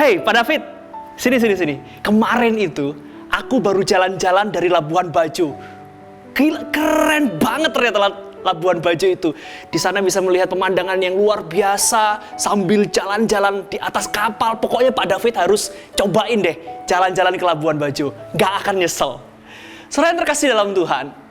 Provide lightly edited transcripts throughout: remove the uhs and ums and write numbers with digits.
Hey Pak David, sini. Kemarin itu aku baru jalan-jalan dari Labuan Bajo. Gila, keren banget ternyata Labuan Bajo itu. Di sana bisa melihat pemandangan yang luar biasa sambil jalan-jalan di atas kapal. Pokoknya Pak David harus cobain deh jalan-jalan ke Labuan Bajo. Gak akan nyesel. Saudara yang terkasih dalam Tuhan,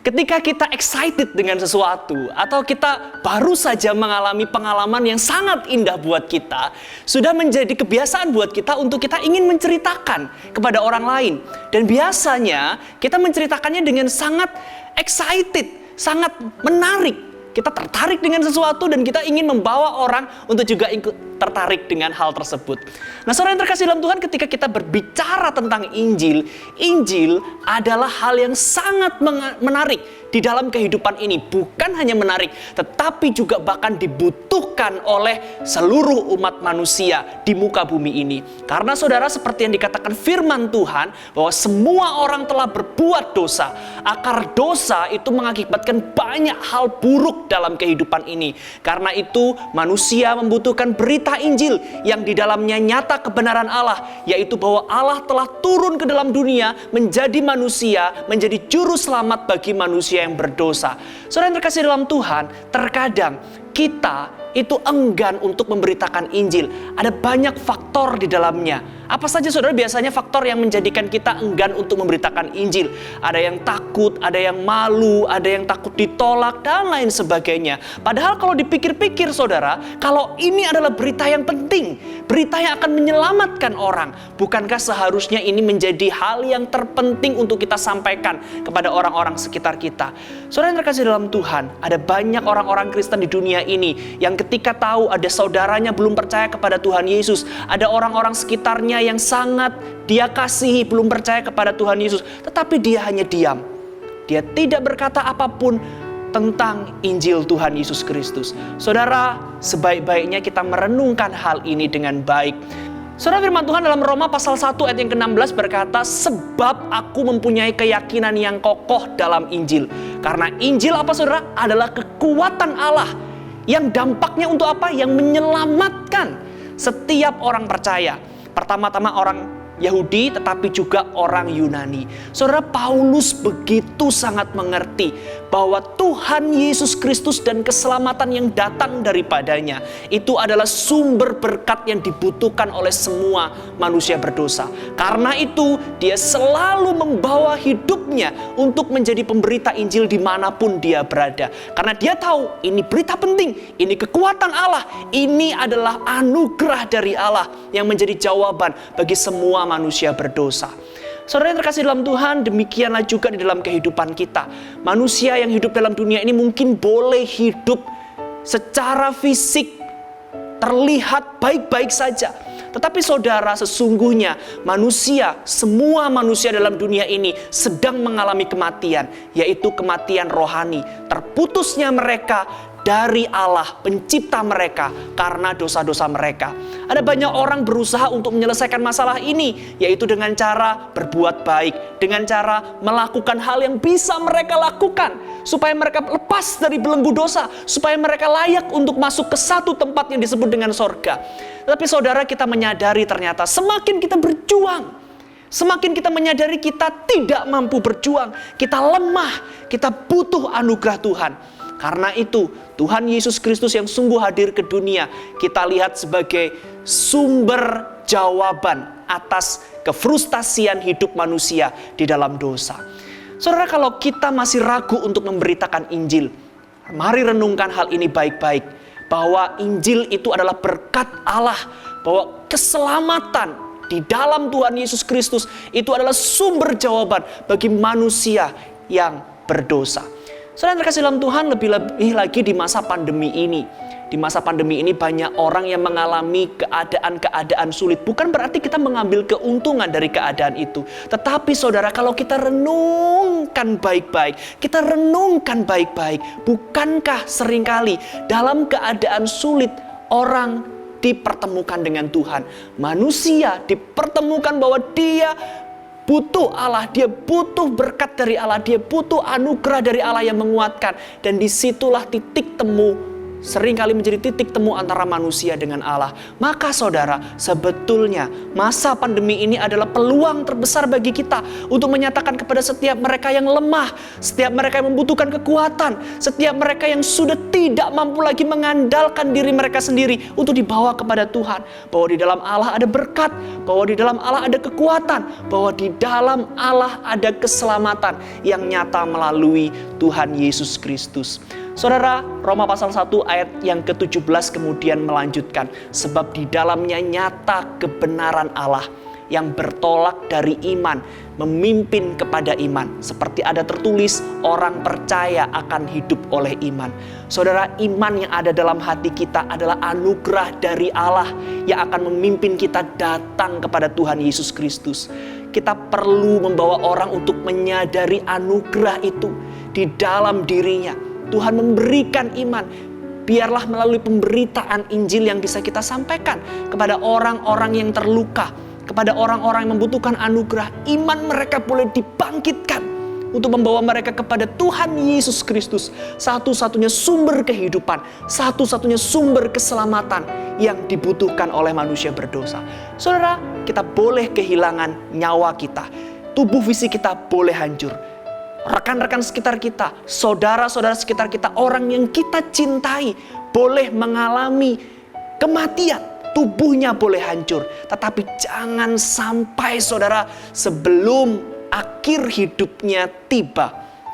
ketika kita excited dengan sesuatu atau kita baru saja mengalami pengalaman yang sangat indah buat kita, sudah menjadi kebiasaan buat kita untuk kita ingin menceritakan kepada orang lain. Dan biasanya kita menceritakannya dengan sangat excited, sangat menarik. Kita tertarik dengan sesuatu dan kita ingin membawa orang untuk juga ikut tertarik dengan hal tersebut. Nah, saudara yang terkasih dalam Tuhan, ketika kita berbicara tentang Injil, Injil adalah hal yang sangat menarik di dalam kehidupan ini. Bukan hanya menarik, tetapi juga bahkan dibutuhkan oleh seluruh umat manusia di muka bumi ini. Karena saudara, seperti yang dikatakan firman Tuhan, bahwa semua orang telah berbuat dosa. Akar dosa itu mengakibatkan banyak hal buruk dalam kehidupan ini. Karena itu manusia membutuhkan berita Injil yang di dalamnya nyata kebenaran Allah, yaitu bahwa Allah telah turun ke dalam dunia menjadi manusia, menjadi juru selamat bagi manusia yang berdosa. Saudara yang terkasih dalam Tuhan, terkadang kita itu enggan untuk memberitakan Injil. Ada banyak faktor di dalamnya. Apa saja saudara biasanya faktor yang menjadikan kita enggan untuk memberitakan Injil? Ada yang takut, ada yang malu, ada yang takut ditolak, dan lain sebagainya. Padahal kalau dipikir-pikir saudara, kalau ini adalah berita yang penting, berita yang akan menyelamatkan orang, bukankah seharusnya ini menjadi hal yang terpenting untuk kita sampaikan kepada orang-orang sekitar kita? Saudara yang terkasih dalam Tuhan, ada banyak orang-orang Kristen di dunia ini yang ketika tahu ada saudaranya belum percaya kepada Tuhan Yesus, ada orang-orang sekitarnya yang sangat dia kasihi belum percaya kepada Tuhan Yesus, tetapi dia hanya diam. Dia tidak berkata apapun tentang Injil Tuhan Yesus Kristus. Saudara, sebaik-baiknya kita merenungkan hal ini dengan baik. Saudara, firman Tuhan dalam Roma pasal 1 ayat yang ke-16 berkata, sebab aku mempunyai keyakinan yang kokoh dalam Injil. Karena Injil apa saudara? Adalah kekuatan Allah yang dampaknya untuk apa? Yang menyelamatkan setiap orang percaya. Pertama-tama orang Yahudi tetapi juga orang Yunani. Saudara, Paulus begitu sangat mengerti bahwa Tuhan Yesus Kristus dan keselamatan yang datang daripadanya itu adalah sumber berkat yang dibutuhkan oleh semua manusia berdosa. Karena itu dia selalu membawa hidupnya untuk menjadi pemberita Injil dimanapun dia berada. Karena dia tahu ini berita penting, ini kekuatan Allah, ini adalah anugerah dari Allah yang menjadi jawaban bagi semua manusia berdosa. Saudara yang terkasih dalam Tuhan, demikianlah juga di dalam kehidupan kita. Manusia yang hidup dalam dunia ini mungkin boleh hidup secara fisik terlihat baik-baik saja. Tetapi saudara, sesungguhnya semua manusia dalam dunia ini sedang mengalami kematian, yaitu kematian rohani. Terputusnya mereka dari Allah, pencipta mereka, karena dosa-dosa mereka. Ada banyak orang berusaha untuk menyelesaikan masalah ini, yaitu dengan cara berbuat baik, dengan cara melakukan hal yang bisa mereka lakukan, supaya mereka lepas dari belenggu dosa, supaya mereka layak untuk masuk ke satu tempat yang disebut dengan sorga. Tapi saudara, kita menyadari ternyata semakin kita berjuang, semakin kita menyadari kita tidak mampu berjuang, kita lemah, kita butuh anugerah Tuhan. Karena itu, Tuhan Yesus Kristus yang sungguh hadir ke dunia, kita lihat sebagai sumber jawaban atas kefrustasian hidup manusia di dalam dosa. Saudara, kalau kita masih ragu untuk memberitakan Injil, mari renungkan hal ini baik-baik. Bahwa Injil itu adalah berkat Allah, bahwa keselamatan di dalam Tuhan Yesus Kristus itu adalah sumber jawaban bagi manusia yang berdosa. Saudara yang terkasih dalam Tuhan, lebih lagi di masa pandemi ini. Di masa pandemi ini banyak orang yang mengalami keadaan-keadaan sulit. Bukan berarti kita mengambil keuntungan dari keadaan itu. Tetapi saudara, kalau kita renungkan baik-baik, bukankah seringkali dalam keadaan sulit orang dipertemukan dengan Tuhan? Manusia dipertemukan bahwa dia butuh Allah, dia butuh berkat dari Allah, dia butuh anugerah dari Allah yang menguatkan. Dan disitulah titik temu sering kali menjadi titik temu antara manusia dengan Allah. Maka saudara, sebetulnya masa pandemi ini adalah peluang terbesar bagi kita untuk menyatakan kepada setiap mereka yang lemah, setiap mereka yang membutuhkan kekuatan, setiap mereka yang sudah tidak mampu lagi mengandalkan diri mereka sendiri, untuk dibawa kepada Tuhan. Bahwa di dalam Allah ada berkat, bahwa di dalam Allah ada kekuatan, bahwa di dalam Allah ada keselamatan yang nyata melalui Tuhan Yesus Kristus. Saudara, Roma pasal 1 ayat yang ke-17 kemudian melanjutkan, sebab di dalamnya nyata kebenaran Allah yang bertolak dari iman, memimpin kepada iman. Seperti ada tertulis, orang percaya akan hidup oleh iman. Saudara, iman yang ada dalam hati kita adalah anugerah dari Allah yang akan memimpin kita datang kepada Tuhan Yesus Kristus. Kita perlu membawa orang untuk menyadari anugerah itu di dalam dirinya. Tuhan memberikan iman. Biarlah melalui pemberitaan Injil yang bisa kita sampaikan kepada orang-orang yang terluka, kepada orang-orang yang membutuhkan anugerah, iman mereka boleh dibangkitkan untuk membawa mereka kepada Tuhan Yesus Kristus, satu-satunya sumber kehidupan, satu-satunya sumber keselamatan yang dibutuhkan oleh manusia berdosa. Saudara, kita boleh kehilangan nyawa kita, tubuh fisik kita boleh hancur, rekan-rekan sekitar kita, saudara-saudara sekitar kita, orang yang kita cintai boleh mengalami kematian, tubuhnya boleh hancur. Tetapi jangan sampai saudara, sebelum akhir hidupnya tiba,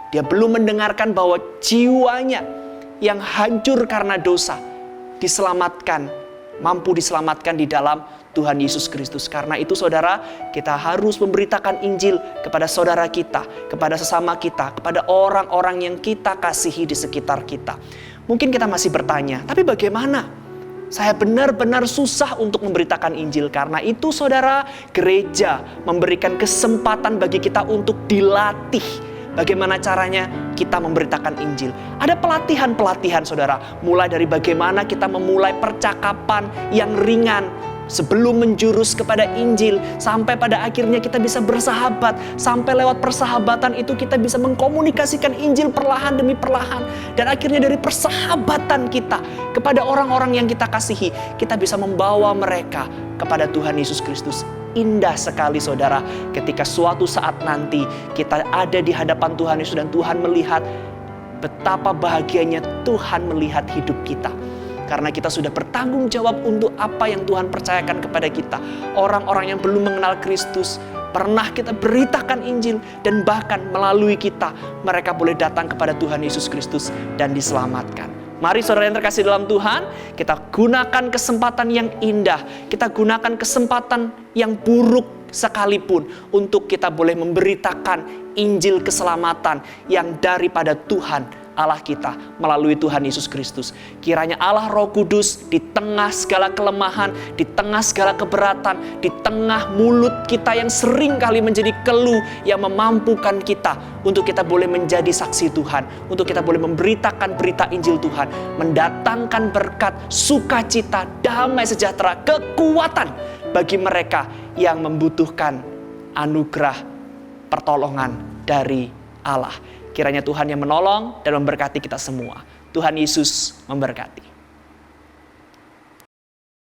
dia belum mendengarkan bahwa jiwanya yang hancur karena dosa diselamatkan, mampu diselamatkan di dalam Tuhan Yesus Kristus. Karena itu saudara, kita harus memberitakan Injil kepada saudara kita, kepada sesama kita, kepada orang-orang yang kita kasihi di sekitar kita. Mungkin kita masih bertanya, tapi bagaimana? Saya benar-benar susah untuk memberitakan Injil. Karena itu saudara, gereja memberikan kesempatan bagi kita untuk dilatih. Bagaimana caranya kita memberitakan Injil? Ada pelatihan-pelatihan saudara. Mulai dari bagaimana kita memulai percakapan yang ringan sebelum menjurus kepada Injil, sampai pada akhirnya kita bisa bersahabat. Sampai lewat persahabatan itu kita bisa mengkomunikasikan Injil perlahan demi perlahan. Dan akhirnya dari persahabatan kita kepada orang-orang yang kita kasihi, kita bisa membawa mereka kepada Tuhan Yesus Kristus. Indah sekali saudara, ketika suatu saat nanti kita ada di hadapan Tuhan Yesus dan Tuhan melihat betapa bahagianya Tuhan melihat hidup kita. Karena kita sudah bertanggung jawab untuk apa yang Tuhan percayakan kepada kita. Orang-orang yang belum mengenal Kristus, pernah kita beritakan Injil, dan bahkan melalui kita, mereka boleh datang kepada Tuhan Yesus Kristus dan diselamatkan. Mari saudara yang terkasih dalam Tuhan, kita gunakan kesempatan yang indah, kita gunakan kesempatan yang buruk sekalipun untuk kita boleh memberitakan Injil keselamatan yang daripada Tuhan Allah kita melalui Tuhan Yesus Kristus. Kiranya Allah Roh Kudus di tengah segala kelemahan, di tengah segala keberatan, di tengah mulut kita yang sering kali menjadi keluh yang memampukan kita untuk kita boleh menjadi saksi Tuhan, untuk kita boleh memberitakan berita Injil Tuhan, mendatangkan berkat, sukacita, damai sejahtera, kekuatan bagi mereka yang membutuhkan anugerah pertolongan dari Allah. Kiranya Tuhan yang menolong dan memberkati kita semua. Tuhan Yesus memberkati.